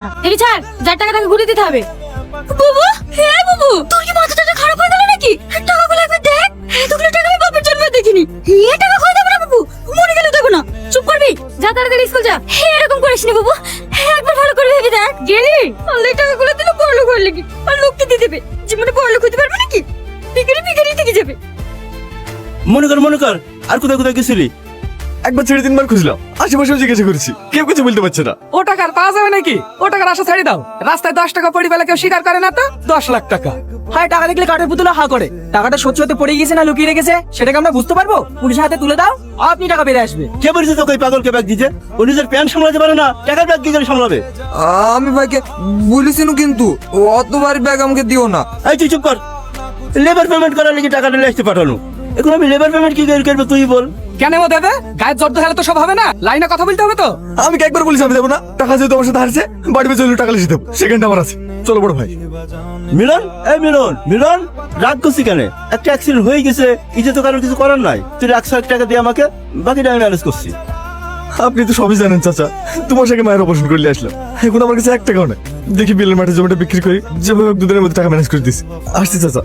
দেবী ছাড়, যার টাকা তাকে ঘুরে দিতে হবে। বাবু, হ্যাঁ বাবু, তোর কি মাথাটা খারাপ হয়ে গেল নাকি? টাকাগুলো একবার দেখ, এতগুলো টাকা আমি বাপের জন্মে দেখিনি। এই টাকা খোয়া দেবো না বাবু, মরে গেলে দেবো না। চুপ করবি, যা তাড়াতাড়ি স্কুল যা। এরকম করিস নি বাবু, একবার ভালো করে ভেবে দেখ। গেলি আল্লাহ টাকাগুলো দিলে বড়লোক হয়ে লাগি, আর লোককে দিয়ে দেবে। জীবনে বড়লোক হতে পারবে নাকি? ভিখারি ভিখারি থেকে যাবে। মনে কর আর কোথায় কোথায় গেছিলি? একবার ছেড়ে 3 বার খুঁজলাম, আশেপাশেও জিজ্ঞাসা করেছি, কেউ কিছু বলতে পারছে না। ও টাকা আর পাওয়া যাবে নাকি? ও টাকার আশা ছাড়ি দাও। রাস্তায় 10 টাকা পড়ে পেলে কেউ স্বীকার করে না তো 10 লাখ টাকা। হায়, টাকা দেখলে কাঠের পুতুলে হা করে। টাকাটা সত্যি হতে পড়ে গেছে না লুকিয়ে রেখেছে সেটাকে আমরা বুঝতে পারবো? পুলিশের হাতে তুলে দাও, আপনি টাকা বেরিয়ে আসবে। কে বলেছে তোকে এই পাগলকে ব্যাগ দিতে? ও নিজের প্যান্ট সামলাতে পারে না, টাকার ব্যাগ কি করে সামলাবে? আমি ভাইকে বলেছি কিন্তু অতবার ব্যাগ আমাকে দিও না। এই তুই চুপ কর। লেবার পেমেন্ট করার লেগে টাকাটা লিখতে পাঠানো, এখন আমি লেবার পেমেন্ট কি করে করবো তুই বল। কেন ও দেবে? গায়ের জর্দ হলে তো সব হবে না, লাইনে কথা বলতে হবে তো। আমি কি একবার বলেছি আমি দেবো না? টাকা যেহেতু আমার সাথে হারছে, বাড়ি চলে টাকা লিখে দেবো, সেকেন্ড আমার আছে। চলো বড় ভাই। মিলন, এই মিলন রাগ করছি কেন? একটা অ্যাক্সিডেন্ট হয়ে গেছে, ইজে তো কারোর কিছু করার নাই। তুই 1,00,000 টাকা দিয়ে আমাকে, বাকিটা আমি ম্যানেজ করছি। আপনি তো সবই জানেন চাচা, তোমার সাথে মায়ের অপারেশন করলে আসলাম, এখন আমার কাছে 1 টাকাও নেই। দেখি বিলের মাঠে জমিটা বিক্রি করি, যেভাবে 2 দিনের মধ্যে টাকা ম্যানেজ করে দিছি। আসছি চাচা।